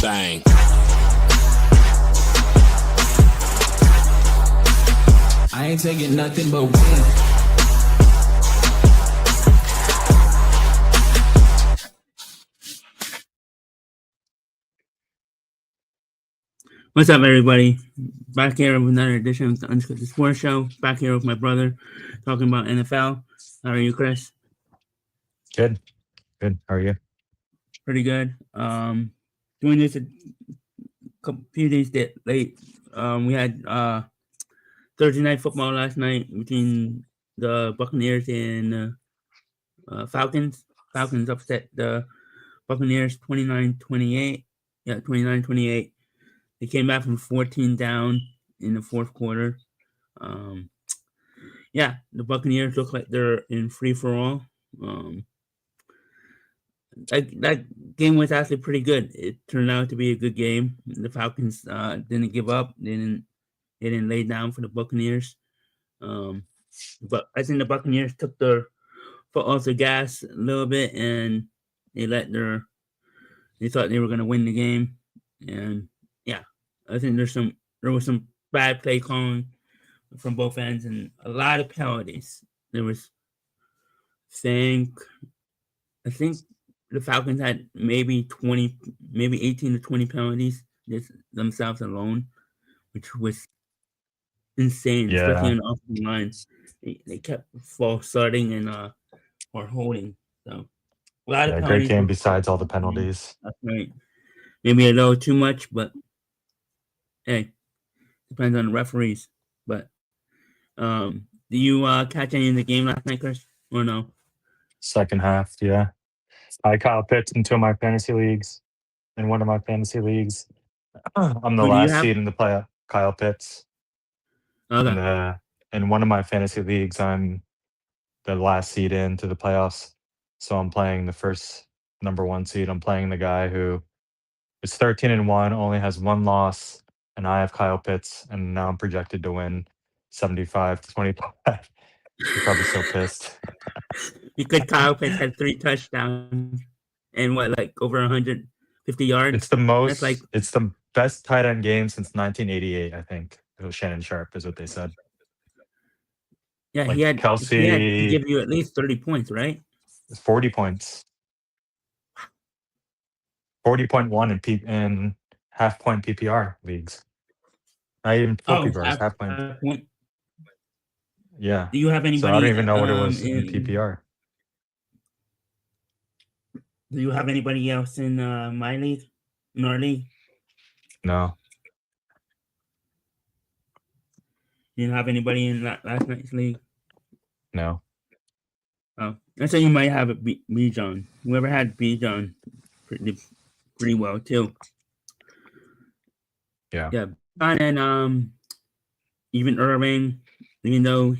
Bang. I ain't taking nothing but win. What's up, everybody? Back here with another edition of the Unscripted Sports Show. Back here with my brother, talking about NFL. How are you, Chris? Good. How are you? Pretty good. Doing this a few days late. We had Thursday night football last night between the Buccaneers and Falcons. Falcons upset the Buccaneers 29-28. Yeah, 29-28. They came back from 14 down in the fourth quarter. The Buccaneers look like they're in free for all. That game was actually pretty good. It turned out to be a good game. The Falcons didn't give up. They didn't lay down for the Buccaneers. But I think the Buccaneers took their foot off the gas a little bit, and they thought they were going to win the game. And yeah, I think there was some bad play calling from both ends and a lot of penalties. There was, I think the Falcons had maybe 18 to 20 penalties just themselves alone, which was insane, especially on the offensive lines. They kept false starting and or holding. So a lot of penalties. Great game besides all the penalties. That's right. Maybe a little too much, but hey, depends on the referees. But do you catch any of the game last night, Chris, or no? Second half, yeah. I Kyle Pitts in two of my fantasy leagues. In one of my fantasy leagues, I'm the last seed in the playoff. Kyle Pitts. Okay. In one of my fantasy leagues, I'm the last seed into the playoffs. So I'm playing the first number one seed. I'm playing the guy who is 13-1, only has one loss, and I have Kyle Pitts, and now I'm projected to win 75-25. You're probably so pissed. Because Kyle Pitts had 3 touchdowns and over 150 yards. It's the most. It's the best tight end game since 1988. I think it was Shannon Sharp, is what they said. Yeah, he had Kelsey. He had to give you at least 30 points, right? 40 points. 40.1 in half point PPR leagues. Not even full PPR, half point. Yeah. Do you have anybody? So I don't even know what it was in PPR. Do you have anybody else in my league? In our league? No. You didn't have anybody in last night's league? No. Oh, I thought you might have a B-John. Whoever had B-John pretty well too. Yeah. Yeah. And even Irving, even though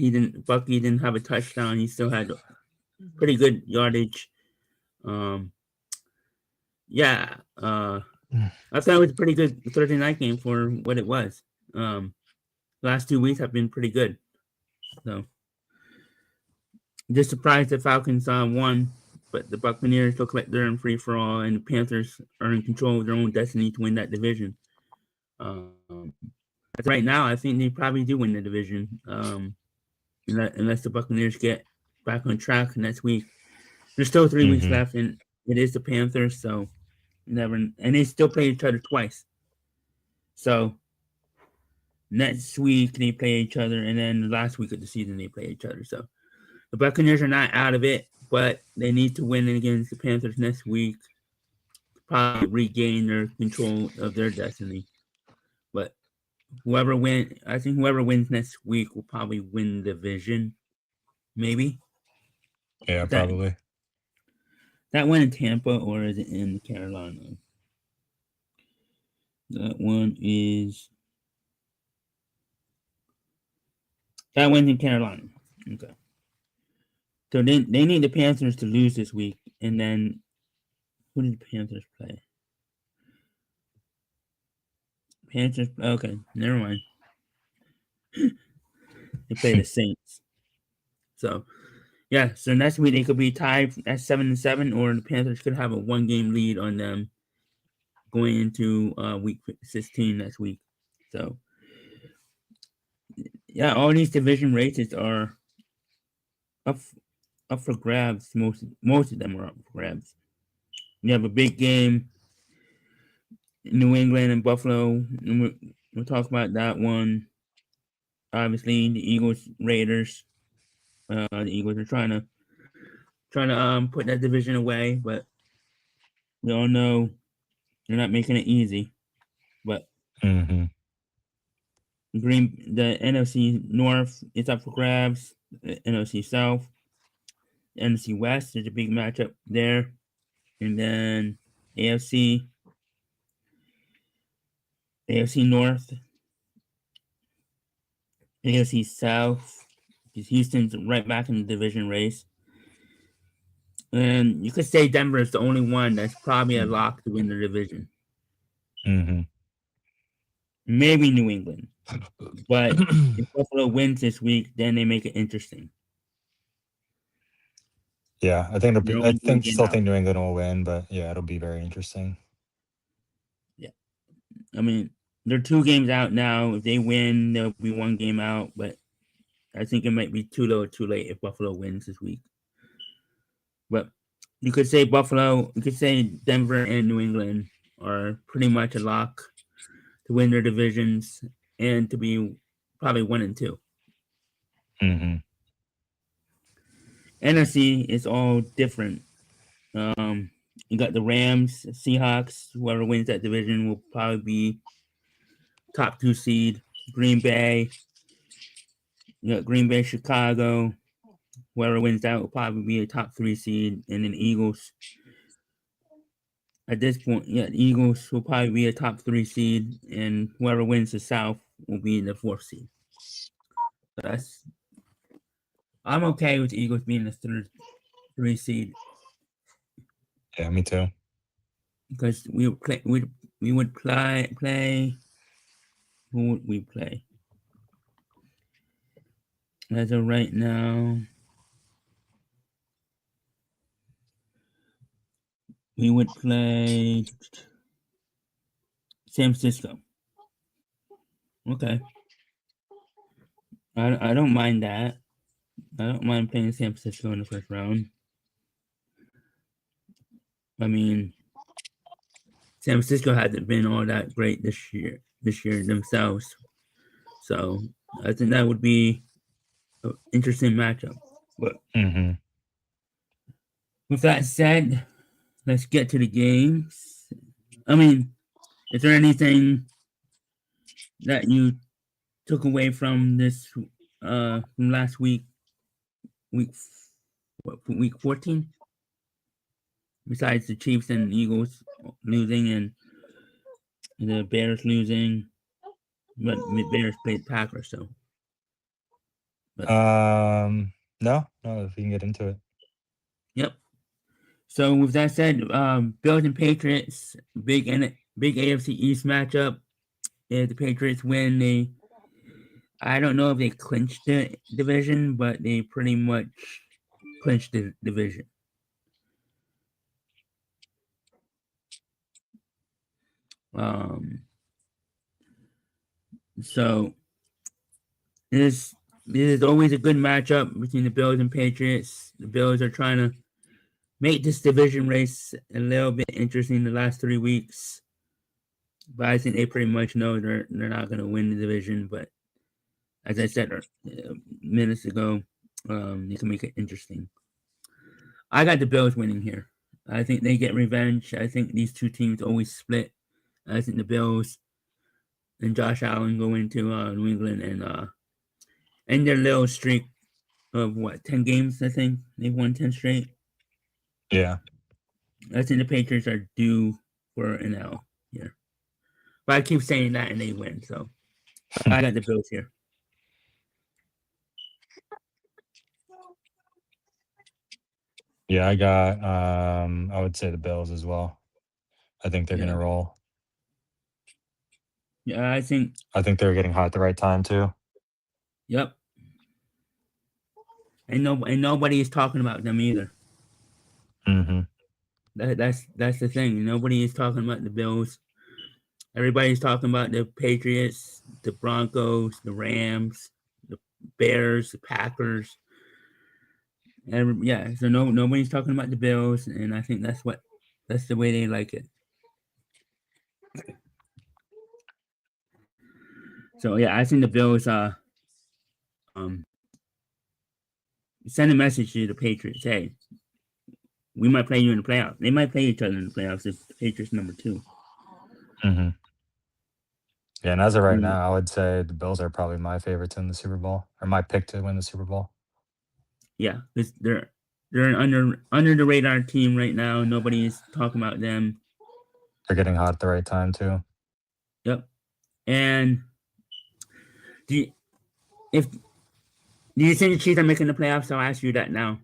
Bucky didn't have a touchdown, he still had pretty good yardage. I thought it was a pretty good Thursday night game for what it was. Last 2 weeks have been pretty good. So just surprised the Falcons won, but the Buccaneers look like they're in free for all, and the Panthers are in control of their own destiny to win that division. Right now, I think they probably do win the division, unless the Buccaneers get back on track next week. There's still 3 weeks left, and it is the Panthers, so and they still play each other twice. So next week they play each other, and then the last week of the season they play each other. So the Buccaneers are not out of it, but they need to win against the Panthers next week to probably regain their control of their destiny. But whoever wins next week will probably win the division. Maybe. Yeah, probably. That one in Tampa, or is it in Carolina? That one's in Carolina. Okay. So they need the Panthers to lose this week, and then who did the Panthers play? Okay, never mind. They play the Saints. So next week they could be tied at 7-7, or the Panthers could have a 1-game lead on them. going into week 16 next week. So yeah, all these division races are up up for grabs. Most of them are up for grabs. You have a big game, New England and Buffalo, and we'll talk about that one. Obviously, the Eagles Raiders. The Eagles are trying to put that division away, but we all know they're not making it easy. But Hmm. the NFC North is up for grabs. The NFC South, the NFC West, there's a big matchup there, and then AFC North, AFC South. Because Houston's right back in the division race. And you could say Denver is the only one that's probably a lock to win the division. Hmm. Maybe New England. But if Buffalo wins this week, then they make it interesting. Yeah, I think They're I only one game still out. think New England will win, but yeah, it'll be very interesting. Yeah. I mean, they're 2 games out now. If they win, they'll be 1 game out. But I think it might be too low, too late if Buffalo wins this week. But you could say Denver and New England are pretty much a lock to win their divisions and to be probably 1 and 2. Hmm. NFC is all different. You got the Rams, Seahawks. Whoever wins that division will probably be top 2 seed. Green Bay. You got Green Bay, Chicago. Whoever wins that will probably be a top 3 seed. And then Eagles. At this point, yeah, the Eagles will probably be a top 3 seed, and whoever wins the South will be the 4th seed. So I'm okay with the Eagles being the 3 seed Yeah, me too. because we would play. Who would we play? As of right now, we would play San Francisco. Okay. I don't mind that. I don't mind playing San Francisco in the first round. I mean, San Francisco hasn't been all that great this year themselves. So I think that would be an interesting matchup. But Hmm. with that said, let's get to the games. I mean, is there anything that you took away from this from last week week 14? Besides the Chiefs and Eagles losing and the Bears losing, but the Bears played Packers, so. But, No, if we can get into it. yep. So with that said, Bills and Patriots, big AFC East matchup. If the Patriots win, I don't know if they clinched the division, but they pretty much clinched the division. So this is always a good matchup between the Bills and Patriots. The Bills are trying to make this division race a little bit interesting the last 3 weeks, but I think they pretty much know they're not going to win the division. But as I said minutes ago, they can make it interesting. I got the Bills winning here. I think they get revenge. I think these 2 teams always split. I think the Bills and Josh Allen go into New England and end their little streak of 10 games. I think they've won 10 straight. Yeah. I think the Patriots are due for an L here, but I keep saying that and they win. So I got the Bills here. Yeah, I got I would say the Bills as well. I think they're gonna roll. Yeah, I think they're getting hot at the right time too. Yep. And nobody is talking about them either. Hmm. That's the thing. Nobody is talking about the Bills. Everybody's talking about the Patriots, the Broncos, the Rams, the Bears, the Packers. Yeah, so nobody's talking about the Bills, and I think that's the way they like it. So yeah, I think the Bills um send a message to the Patriots. Hey, we might play you in the playoffs. They might play each other in the playoffs if the Patriots number 2. Hmm. Yeah, and as of right Mm, now, I would say the Bills are probably my favorites in the Super Bowl, or my pick to win the Super Bowl. yeah, because they're an under the radar team right now. Nobody's talking about them. They're getting hot at the right time too. Yep. And do you, if do you think the Chiefs are making the playoffs? I'll ask you that now.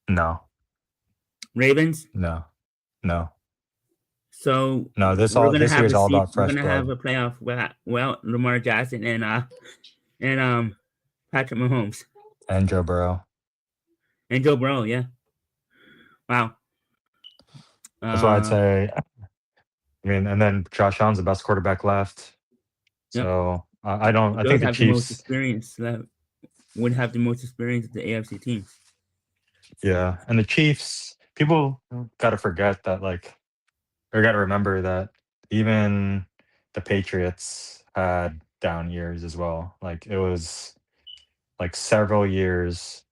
No, Ravens. no, no, So no. we're gonna This year have is a all seat. about We're fresh gonna have blood. a playoff well Lamar Jackson and Patrick Mahomes And Joe Burrow. and Joe Burrow. Yeah. Wow. That's why I'd Uh. say. I mean, and then Josh Allen's the best quarterback left. Yep. So I don't. The I Bills think the have the most Chiefs. experience. That would have the most experience of the AFC teams. Yeah, and the Chiefs. People got to forget that, like, or got to remember that even the Patriots had down years as well. Like it was like several years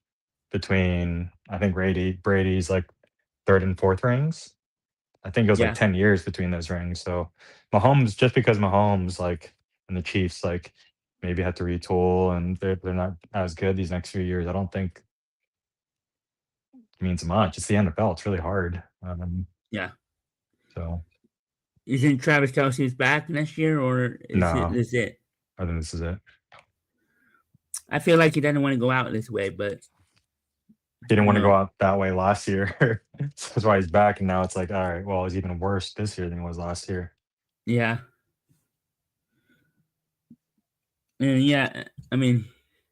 between. I think Brady's like third and fourth rings. I think it was like Yeah. 10 years between those rings. So Mahomes, just because Mahomes, like, and the Chiefs, like, maybe had to retool and they're not as good these next few years, I don't think means much. It's the NFL. It's really hard. Yeah. So, Isn't Travis Kelsey's back next year, or no, is it? I think this is it. I feel like he doesn't want to go out this way, but He didn't you want to go know, out that way last year. So that's why he's back. And now it's like, all right, well, it's even worse this year than it was last year. yeah, and yeah. I mean,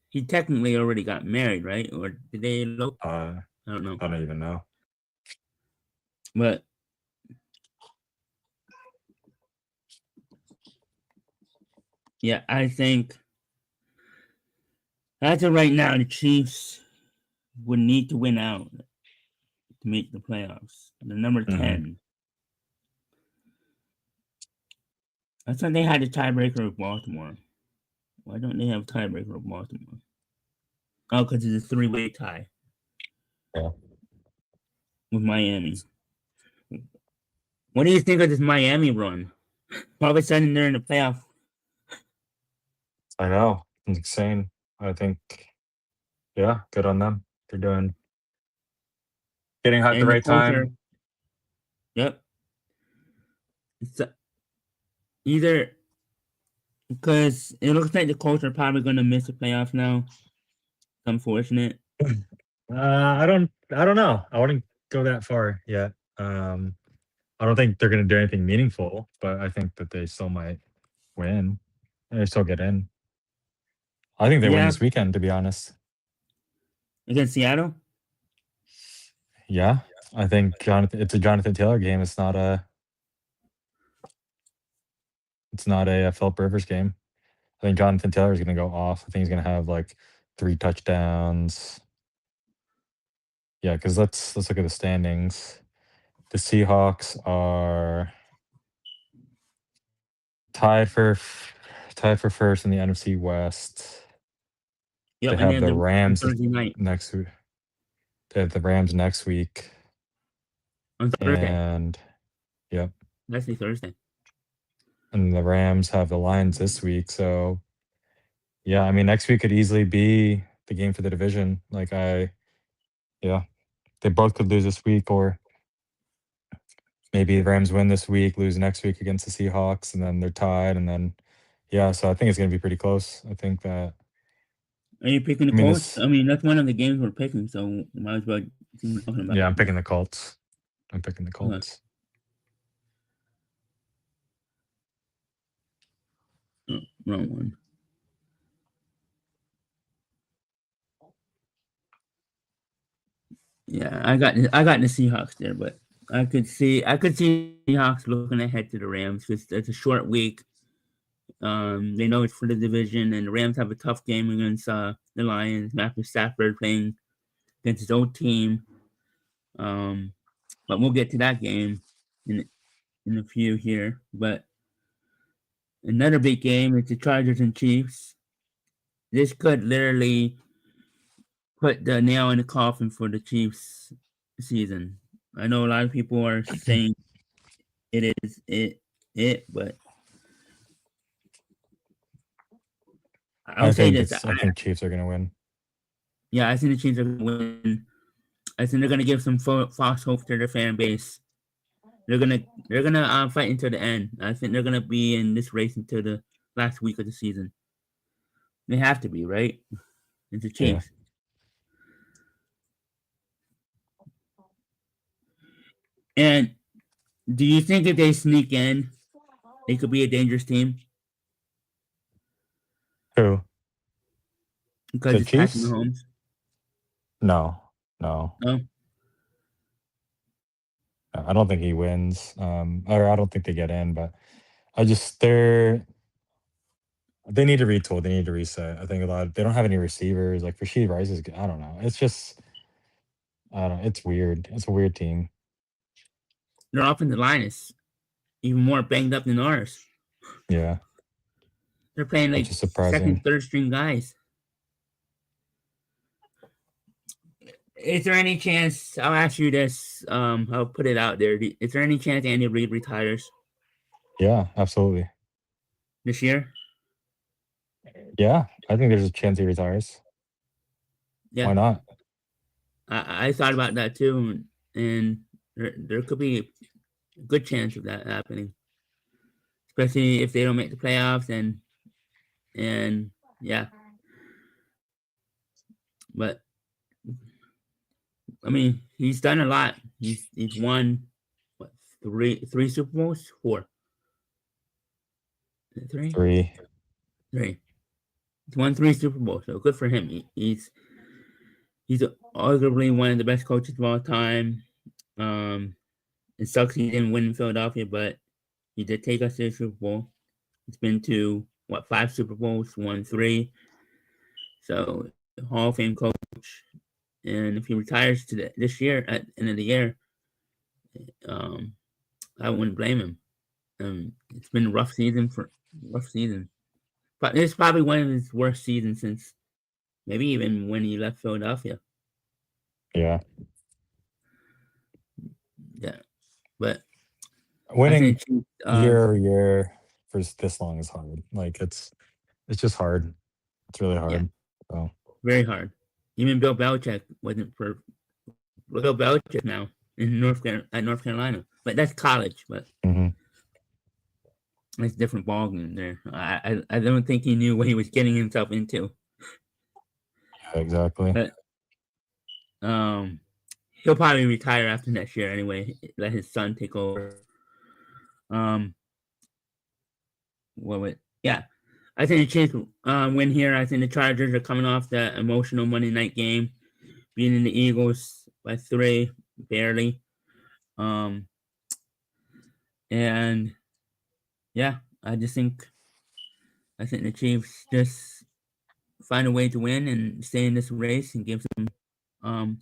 he technically already got married, right? Or did they elope? I don't know, I don't even know. but yeah, I think as of right now, the Chiefs would need to win out to make the playoffs. The number Hmm. 10. I thought they had a tiebreaker with Baltimore. Why don't they have a tiebreaker with Baltimore? Oh, because it's a 3-way tie Yeah. with Miami. What do you think of this Miami run? All of a sudden, they're in the playoff. I know. It's insane. I think, yeah, good on them. They're getting hot at the And the right culture, time. yep. It's either because it looks like the Colts are probably going to miss the playoffs now. It's unfortunate. I don't know. I wouldn't go that far yet. I don't think they're going to do anything meaningful, but I think that they still might win. They still get in. I think they win Yeah, this weekend, to be honest. against Seattle. Yeah, I think it's a Jonathan Taylor game. It's not a Philip Rivers game. I think Jonathan Taylor is going to go off. I think he's going to have like 3 touchdowns. Yeah, because let's look at the standings. The Seahawks are tied for tied for first in the NFC West. They Yep, and have then the the Rams Thursday night next week. They have the Rams next week, on Thursday. and yep, That's the Thursday. and the Rams have the Lions this week. So yeah, I mean next week could easily be the game for the division. Yeah, they both could lose this week, or maybe the Rams win this week, lose next week against the Seahawks, and then they're tied, and then yeah. So I think it's going to be pretty close. I think that. Are you picking the I mean Colts? this. I mean, that's one of the games we're picking, so might as well keep talking about Yeah, I'm it. picking the Colts. I'm picking the Okay. Colts. Oh, wrong one. Yeah, I got the Seahawks there, but I could see Seahawks looking ahead to the Rams because it's a short week. They know it's for the division, and the Rams have a tough game against the Lions. Matthew Stafford playing against his old team. But we'll get to that game in a few here. But another big game is the Chargers and Chiefs. This could literally put the nail in the coffin for the Chiefs season. I know a lot of people are saying it is it, but I'll say this. I think Chiefs are gonna win. Yeah, I think the Chiefs are going to win. I think they're going to give some false hope to their fan base. They're gonna fight until the end. I think they're gonna be in this race until the last week of the season. They have to be, right? It's the Yeah. Chiefs. And do you think if they sneak in, they could be a dangerous team? Who? Because The it's Patrick Chiefs? Mahomes. No. No? I don't think he wins. Or I don't think they get in, but they need to retool. They need to reset. I think they don't have any receivers. Like Rasheed Rice is I don't know. It's just I don't it's weird. It's a weird team. Their offensive line is even more banged up than ours. Yeah. They're playing like Which is surprising. second, third string guys. Is there any chance? I'll ask you this. I'll put it out there. Is there any chance Andy Reid retires Yeah, absolutely. this year? Yeah. I think there's a chance he retires. Yeah. Why not? I thought about that too, and there could be a good chance of that happening, especially if they don't make the playoffs and yeah. But I mean, he's done a lot. He's won what three Super Bowls? 4. Three? Three. He's won 3 Super Bowls, so good for him. He's arguably one of the best coaches of all time. It sucks he didn't win in Philadelphia, but he did take us to the Super Bowl. He's been to 5 Super Bowls, won 3. So Hall of Fame coach. And if he retires this year at the end of the year, I wouldn't blame him. It's been a rough season. But it's probably one of his worst seasons since maybe even when he left Philadelphia. Yeah. Yeah, but winning year year year for this long is hard. Like it's just hard. It's really hard. Yeah. So Very hard. Even Bill Belichick wasn't for Bill Belichick now in North Carolina, but that's college. But it's a different ballgame there. I don't think he knew what he was getting himself into. Yeah, exactly. But he'll probably retire after next year anyway. Let his son take over. Yeah. I think the Chiefs win here. I think the Chargers are coming off that emotional Monday night game, beating the Eagles by 3, barely. And yeah, I think the Chiefs just find a way to win and stay in this race and give some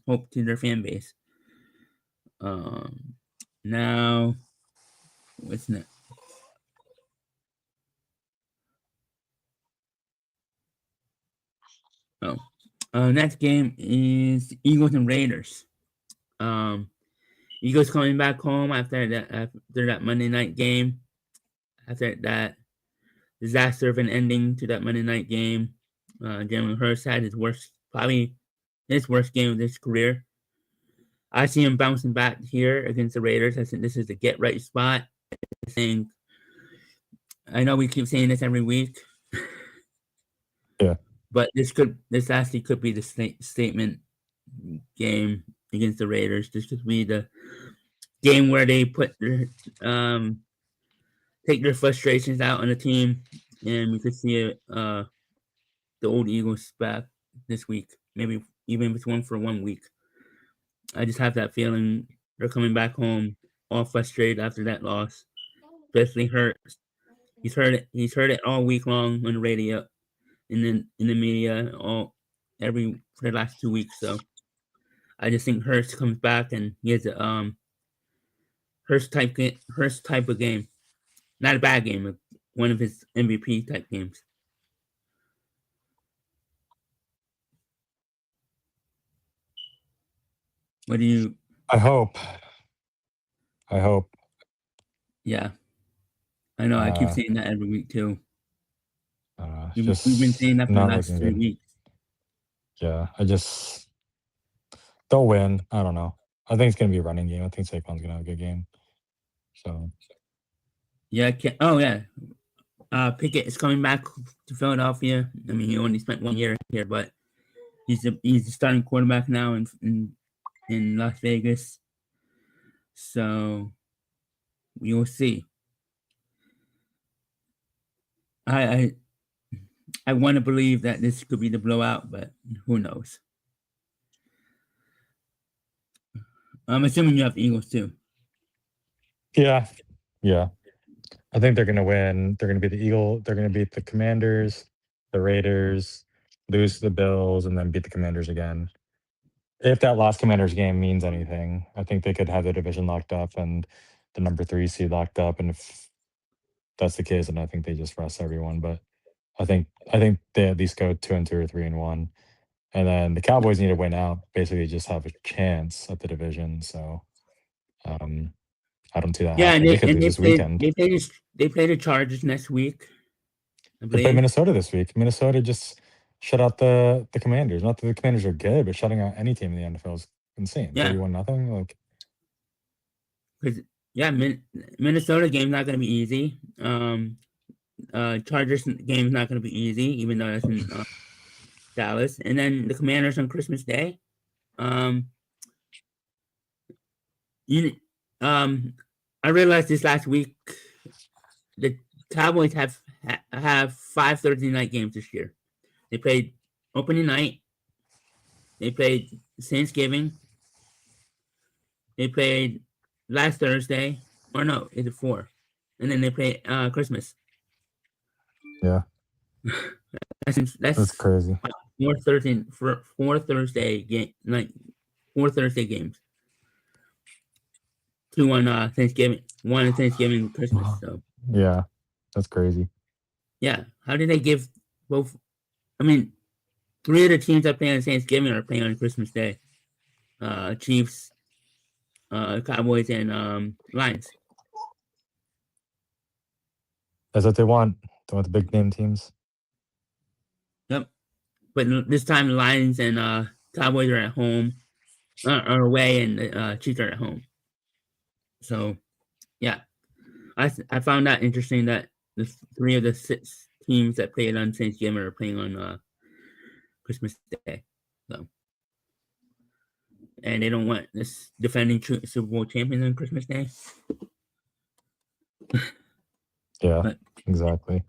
hope to their fan base. Now, what's next? Next game is Eagles and Raiders. Eagles coming back home after that Monday night game. After that disaster of an ending to that Monday night game, Jalen Hurts had probably his worst game of his career. I see him bouncing back here against the Raiders. I think this is a get right spot. I know we keep saying this every week. Yeah. But this actually could be the statement game against the Raiders. This could be the game where they put their take their frustrations out on the team, and we could see the old Eagles back this week. Maybe even if it's one for 1 week. I just have that feeling They're coming back home all frustrated after that loss. Especially Hurts. He's heard it. He's heard it all week long on the radio, and then in the media, for the last 2 weeks. So I just think Hurts comes back and he has a Hurts type of game. Not a bad game, but one of his MVP type games. What do you? I hope. Yeah, I know. I keep Uh, saying that every week too. it's We've been just saying that for the not last looking 3 good. weeks. Yeah, they'll win. I don't know. I think it's gonna be a running game. I think Saquon's gonna have a good game. So Yeah. Oh yeah. Pickett is coming back to Philadelphia. I mean, he only spent 1 year here, but he's the starting quarterback now in Las Vegas. So we will see. I want to believe that this could be the blowout, but who knows? I'm assuming you have the Eagles too. yeah. I think they're gonna win. They're gonna beat the Eagle. They're gonna beat the Commanders, the Raiders, lose to the Bills, and then beat the Commanders again. If that last Commanders game means anything, I think they could have the division locked up and the number 3 seed locked up. And if that's the case, then I think they just rest everyone. But I think they at least go 2-2 or 3-1. And then the Cowboys need to win out, basically just have a chance at the division. So I don't see that Yeah, happening. They could lose this weekend. they play the Chargers next week, I They play believe. Minnesota this week. Minnesota just shut out the Commanders. Not that the Commanders are good, but shutting out any team in the NFL is insane. Yeah, 31-0. Like, because Minnesota game's not going to be easy. Chargers game's not going to be easy, even though that's in Dallas. And then the Commanders on Christmas Day. Um, you I realized this last week. The Cowboys have 5 Thursday night games this year. They played opening night. They played Thanksgiving. They played last Thursday. Or no, it's 4. And then they play Christmas. yeah, that's crazy. 4 Thursday game like 4 Thursday games. 2 on Thanksgiving, 1 on Thanksgiving and Christmas. So Yeah, that's crazy. yeah, how did they give both? I mean, 3 of the teams that play on Thanksgiving are playing on Christmas Day. Chiefs, Cowboys, and Lions. That's what they want. They want the big name teams. Yep. But this time, the Lions and Cowboys are at home, are away, and the Chiefs are at home. So, yeah, I found that interesting that the 3 of the 6 teams that played on Thanksgiving are playing on Christmas Day. So, and they don't want this defending Super Bowl champions on Christmas Day. Yeah, But exactly.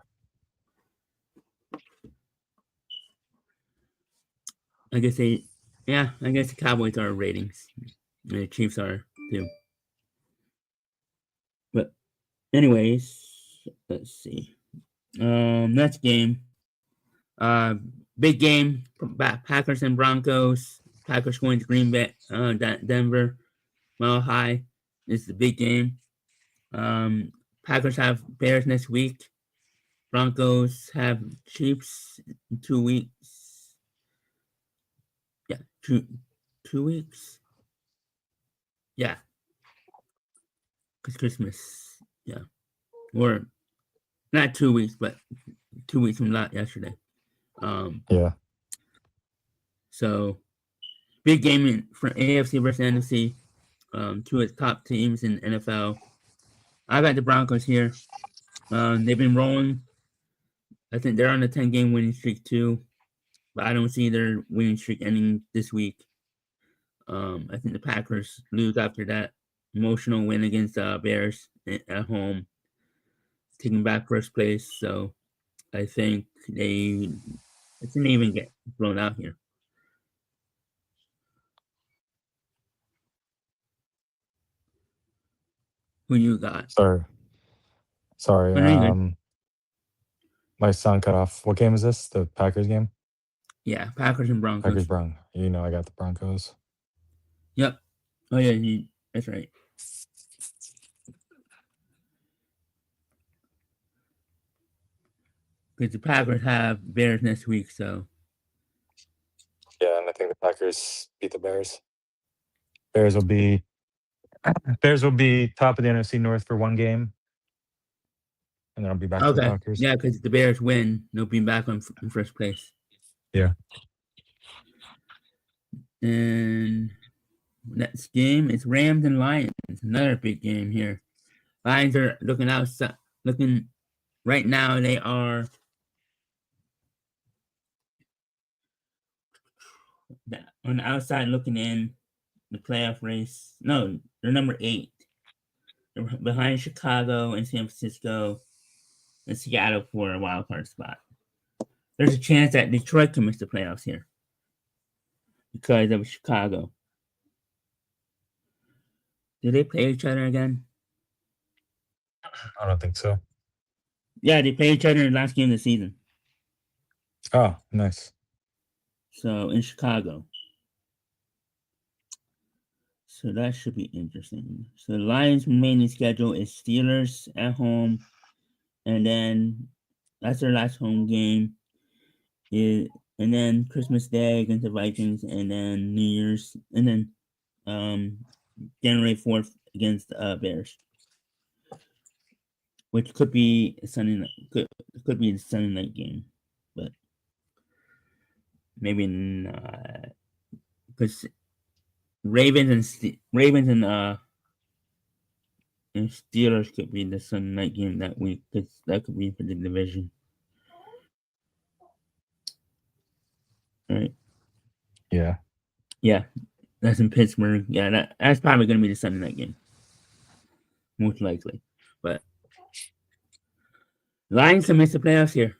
I guess the Cowboys are ratings. And the Chiefs are too. But anyways, let's see. Next game. Big game. Packers and Broncos. Packers going to Green Bay, Denver. Mile High is the big game. Packers have Bears next week. Broncos have Chiefs in 2 weeks. Yeah, 2 weeks. Yeah, because Christmas. Yeah, or not 2 weeks, but 2 weeks from yesterday. Yeah. So big game for AFC versus NFC. 2 of the top teams in the NFL. I got the Broncos here. They've been rolling. I think they're on a 10-game winning streak too, but I don't see their winning streak ending this week. I think the Packers lose after that emotional win against Bears at home, taking back first place. So I think they didn't even get blown out here. Who you got? Sorry. Oh, no, you're good. My sound cut off. What game is this? The Packers game? Yeah, Packers and Packers Broncos. Broncos. You know I got the Broncos. Yep. Oh yeah, that's right. Because the Packers have Bears next week, so Yeah, and I think the Packers beat the Bears. Bears will be top of the NFC North for one game, and then I'll be back to the okay. Packers. Yeah, because the Bears win, they'll be back in first place. Yeah. And next game is Rams and Lions. Another big game here. Lions are looking outside. Looking right now, they are on the outside looking in the playoff race. No, they're number 8. They're behind Chicago and San Francisco and Seattle for a wild card spot. There's a chance that Detroit can miss the playoffs here because of Chicago. Do they play each other again? I don't think so. Yeah, they played each other in the last game of the season. Oh, nice. So in Chicago. So that should be interesting. So the Lions' remaining schedule is Steelers at home, and then that's their last home game. And then Christmas Day against the Vikings, and then New Year's, and then January 4th against Bears, which could be a Sunday night, could be a Sunday night game, but maybe not, because Ravens and Steelers could be the Sunday night game that week, because that could be for the division. All right. Yeah. Yeah, that's in Pittsburgh. Yeah, that's probably going to be the Sunday night game, most likely. But Lions can miss the playoffs here,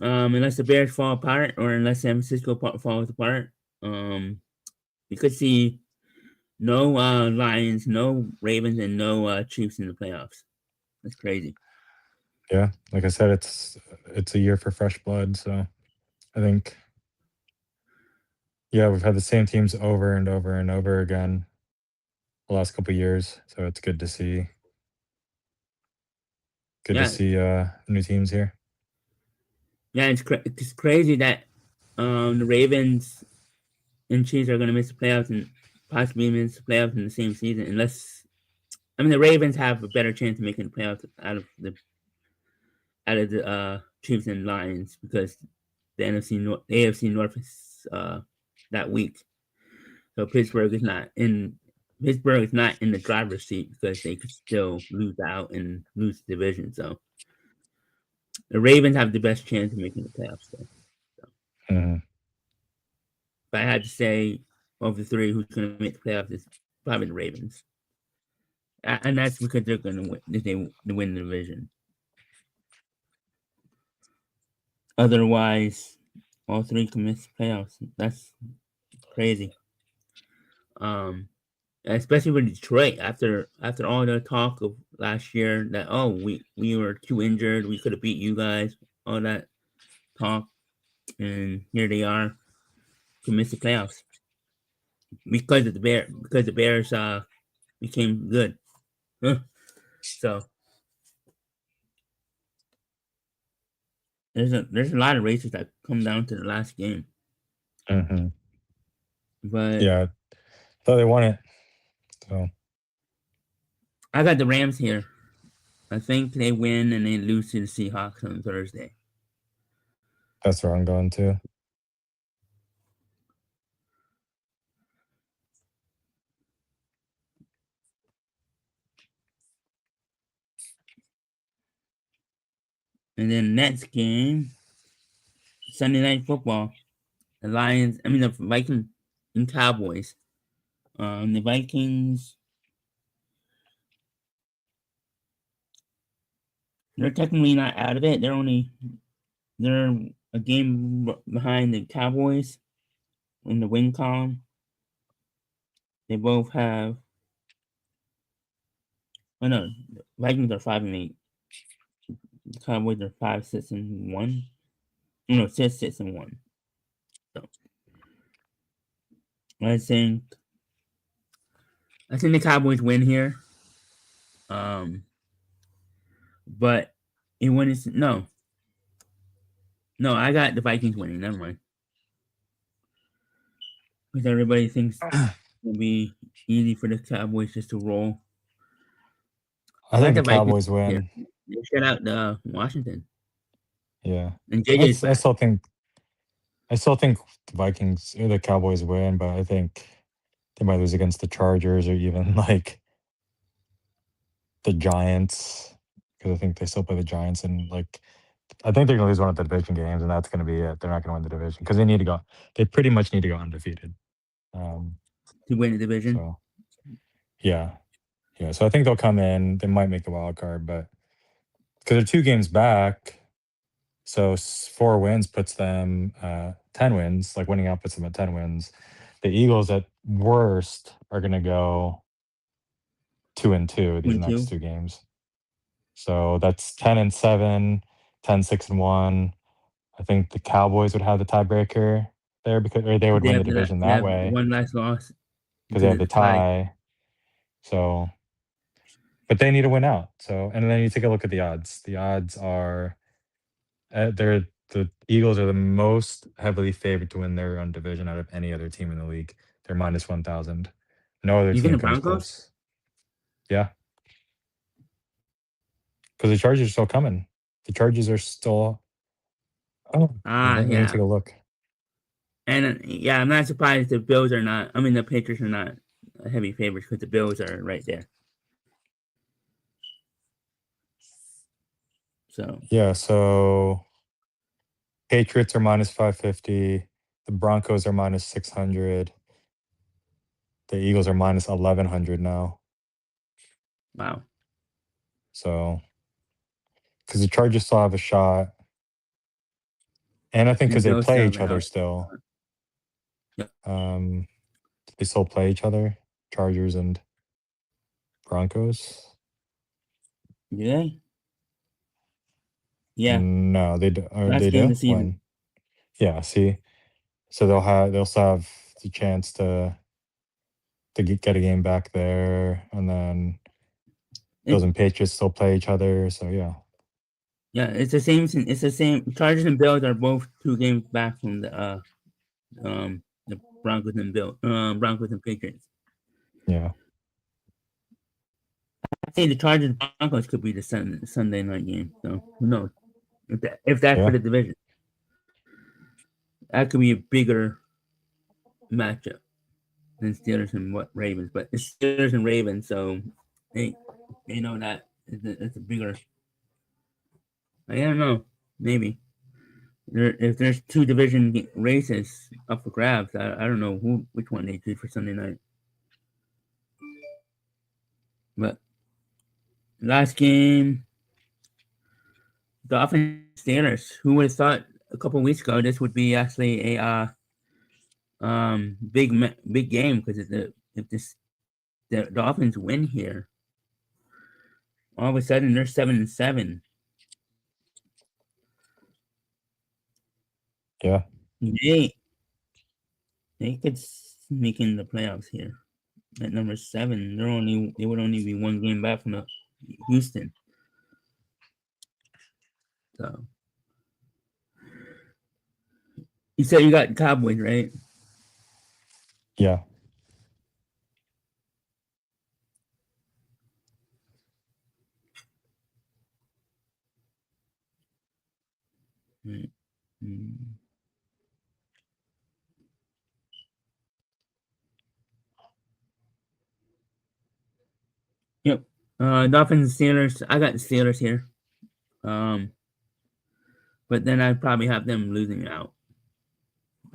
unless the Bears fall apart or unless San Francisco falls apart. We could see no Lions, no Ravens, and no Chiefs in the playoffs. That's crazy. Yeah. Like I said, it's a year for fresh blood. So I think, yeah, we've had the same teams over and over and over again the last couple of years. So it's good to see. Good to see new teams here. Yeah, it's crazy that the Ravens and Chiefs are going to miss the playoffs and possibly miss the playoffs in the same season, unless the Ravens have a better chance of making the playoffs out of the Chiefs and Lions, because the AFC North is that week. So Pittsburgh is not in the driver's seat because they could still lose out and lose the division. So the Ravens have the best chance of making the playoffs though. Mm-hmm. If I had to say of the three who's going to make the playoffs, it's probably the Ravens. And that's because they're going to win. They win the division. Otherwise, all three can miss playoffs. That's crazy. Especially with Detroit after all the talk of last year that we were too injured, we could have beat you guys, all that talk, and here they are, to miss the playoffs because the Bears became good. So there's a lot of races that come down to the last game. Mm-hmm. But yeah, thought they won it. So I got the Rams here. I think they win and they lose to the Seahawks on Thursday. that's where I'm going to. And then next game, Sunday Night Football. The Vikings and Cowboys. The Vikings, they're technically not out of it. They're a game behind the Cowboys in the win column. They both have Oh no, the Vikings are 5-8. The Cowboys are 5-6-1. No, 6-6-1. So I think the Cowboys win here. But it wins. No, I got the Vikings winning. Never mind. Because everybody thinks it'll be easy for the Cowboys just to roll. I think the the Vikings Cowboys here. win. They shut out the Washington. Yeah, And JJ's back. I still think the Vikings or the Cowboys win, but I think they might lose against the Chargers or even like the Giants, because I think they still play the Giants, and like I think they're gonna lose one of the division games, and that's gonna be it. They're not gonna win the division because they need to go. They pretty much need to go undefeated. To win the division. So yeah, yeah. So I think they'll come in. They might make the wild card, but because they're 2 games back, so 4 wins puts them 10 wins. Like winning out puts them at 10 wins. The Eagles at worst are gonna go 2-2 these next 22. 2 games. So that's 10-7, 10-6-1. I think the Cowboys would have the tiebreaker there because or they would win the division They that have way one last loss because to they have the the tie. tie. So, but they need to win out. So, and then you take a look at the odds. The odds are they're the Eagles are the most heavily favored to win their own division out of any other team in the league. They're minus 1,000. No other Even team the comes Broncos? close. Yeah, because the Chargers are still coming. The Chargers are still. Oh, let me Yeah. take a look. And yeah, I'm not surprised the Bills are not. I mean, the Patriots are not heavy favorites because the Bills are right there. So Yeah, so Patriots are minus 550. The Broncos are minus 600. The Eagles are minus 1,100 now. wow. So, because the Chargers still have a shot. And I think And the because they Bills play still each have a other house. still. Yep. They still play each other, Chargers and Broncos. Do they? Yeah. No, they do. Or Last they game of do? the season. When? Yeah, see? So they'll still have the chance to get a game back there. And then Bills It, and Patriots still play each other. So yeah. yeah, it's the same. It's the same. Chargers and Bills are both 2 games back from the Broncos and Broncos and Patriots. Yeah. I think the Chargers and Broncos could be the Sunday night game. So who knows if that's for Yeah. the division? That could be a bigger matchup than Steelers and Ravens. But it's Steelers and Ravens, so they know that it's a bigger. I don't know. Maybe if there's 2 division races up for grabs, I don't know which one they choose for Sunday night. But last game, Dolphins Steelers. Who would have thought a couple weeks ago this would be actually a big game because if the Dolphins win here, all of a sudden they're 7-7. Yeah. They could sneak in the playoffs here at number 7. They would only be 1 game back from Houston. So you said you got Cowboys, right? Yeah. Mm-hmm. Yep. Dolphins, Steelers. I got the Steelers here. But then I'd probably have them losing out.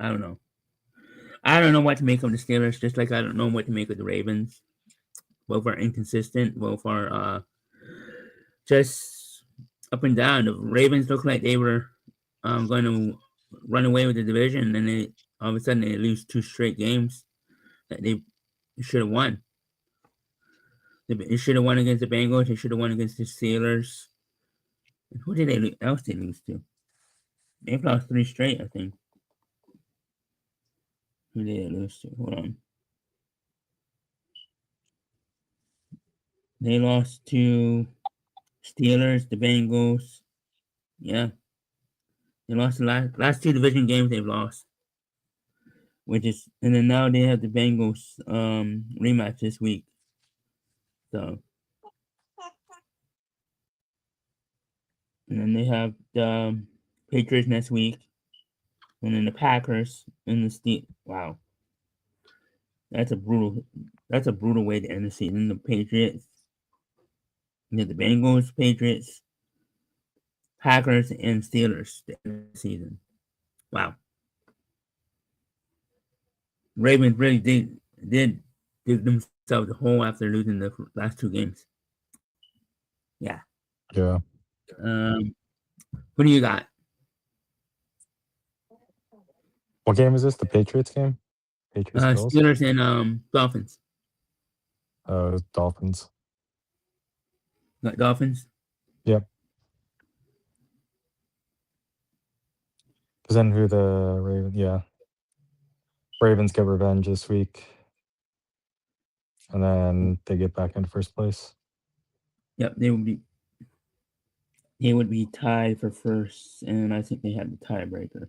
I don't know. I don't know what to make of the Steelers, just like I don't know what to make of the Ravens. Both are inconsistent. Both are just up and down. The Ravens look like they were going to run away with the division, and then they all of a sudden they lose 2 straight games that they should have won. They should have won against the Bengals. They should have won against the Steelers. And who did they else they lose to? They've lost 3 straight, I think. Who did they lose to? Hold on. They lost to Steelers, the Bengals. Yeah. They lost the last 2 division games they've lost. And then now they have the Bengals rematch this week. So, and then they have the Patriots next week, and then the Packers and the Steelers. Wow, that's a brutal way to end the season. The Patriots, the Bengals, Patriots, Packers, and Steelers to end the season. Wow, Ravens really did dig themselves a hole after losing the last 2 games. Yeah. Yeah. What do you got? What game is this? The Patriots game? Patriots Bills? Steelers and Dolphins. Dolphins. Got Dolphins? Yep. Because then who the Ravens? Yeah. Ravens get revenge this week. And then they get back into first place. Yep, they would be tied for first, and I think they had the tiebreaker.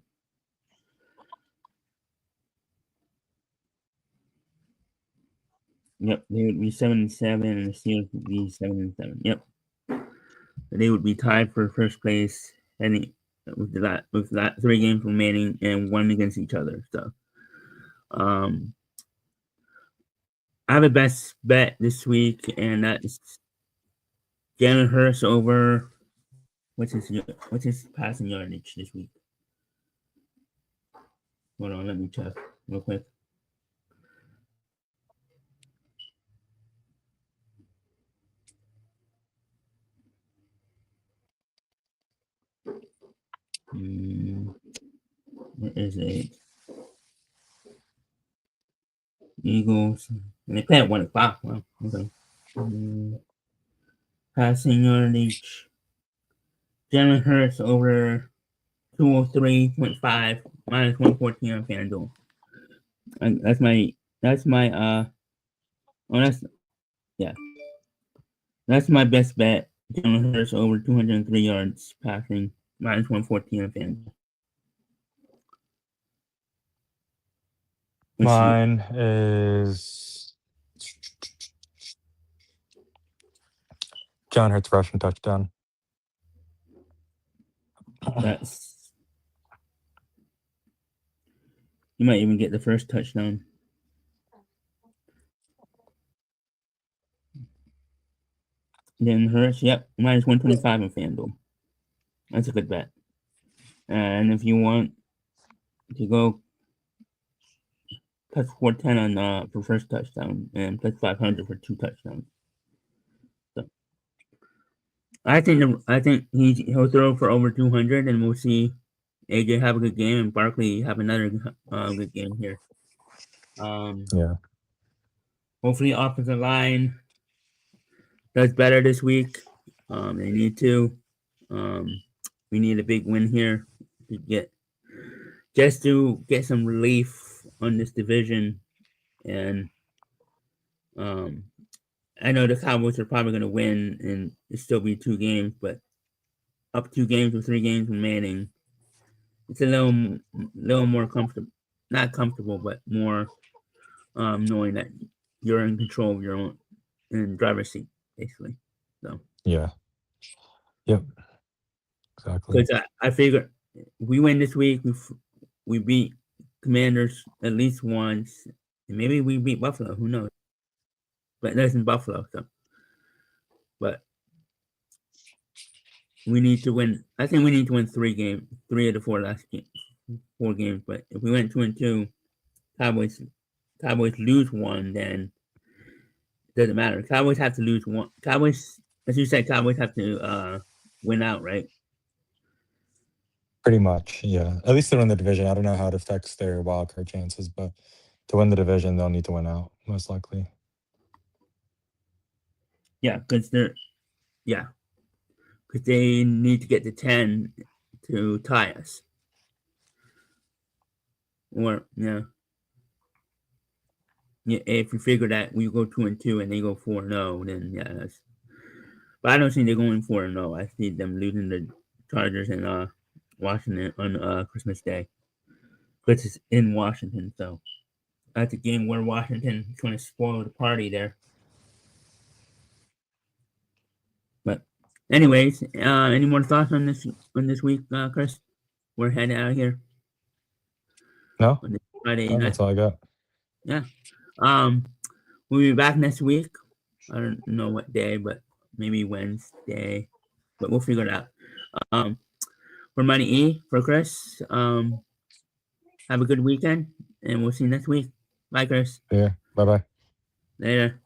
Yep, they would be 7-7, and the Steelers would be 7-7. Yep, they would be tied for first place, and with that 3 games remaining, and 1 against each other. So, I have a best bet this week, and that's Jalen Hurts over. What's his passing yardage this week? Hold on, let me check real quick. What is it? Eagles. And they play at 1 o'clock. Wow. Okay. Passing yardage. Jalen Hurts over 203.5 minus 114 on FanDuel. That's my that's my best bet. Jalen Hurts over 203 yards passing minus 114 on FanDuel. Mine is John Hurts rushing touchdown. That's you might even get the first touchdown. Then Hurts, yep, minus 125 on FanDuel. That's a good bet. And if you want to go plus 410 on for first touchdown and plus 500 for 2 touchdowns. So I think he'll throw for over 200, and we'll see AJ have a good game and Barkley have another good game here. Yeah. Hopefully, offensive line does better this week. They need to. We need a big win here to get some relief on this division, and I know the Cowboys are probably going to win and it still be 2 games, but up 2 games or 3 games remaining, it's a little more comfortable, not comfortable, but more knowing that you're in control of your own in driver's seat, basically. So Yeah. Yep. Exactly. because I figure we win this week, we beat Commanders at least once, and maybe we beat Buffalo. Who knows? But that's in Buffalo, so. But we need to win. I think we need to win 3 of the 4 last 4 games. But if we went 2-2, Cowboys lose 1, then it doesn't matter. Cowboys have to lose 1. Cowboys, as you said, Cowboys have to win out, right? Pretty much, yeah. At least to win the division. I don't know how it affects their wild card chances, but to win the division, they'll need to win out, most likely. Yeah, because they need to get to 10 to tie us. Or if you figure that we go 2-2 and they go 4-0, then that's. But I don't think they're going 4-0. I see them losing the Chargers in Washington on Christmas Day, because it's in Washington. So that's a game where Washington is going to spoil the party there. But anyways, any more thoughts on this week, Chris? We're heading out of here No, on this Friday night. that's all I got. Yeah. We'll be back next week. I don't know what day, but maybe Wednesday. But we'll figure it out. For MoneyE, for Chris, have a good weekend, and we'll see you next week. Bye, Chris. Yeah. Bye bye. Later.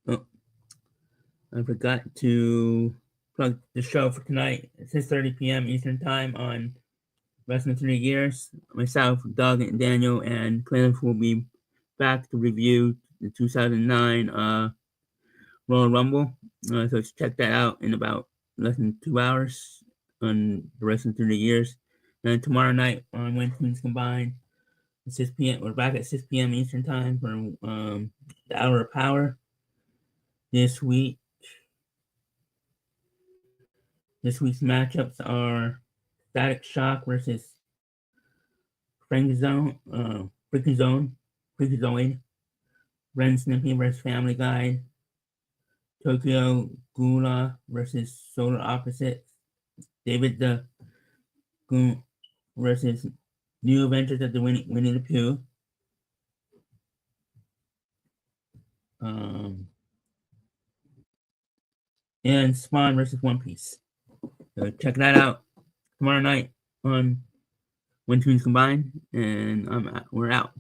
Oh, I forgot to plug the show for tonight. It's 6:30 p.m. Eastern Time on Wrestling 3 Gears. Myself, Doug, and Daniel, and Cliff will be back to review the 2009 Royal Rumble. So check that out in about less than 2 hours on the Wrestling 3 Gears. And tomorrow night on When Twins Combine, at 6 p.m. We're back at 6 p.m. Eastern Time for the Hour of Power. This week's matchups are Static Shock versus Freakazoid, Ren Snippy versus Family Guy, Tokyo Gula versus Solar Opposites, David the Goon versus New Adventures of the Winnie the Pooh, and Spawn versus One Piece. So check that out tomorrow night on When Twins Combine, and we're out.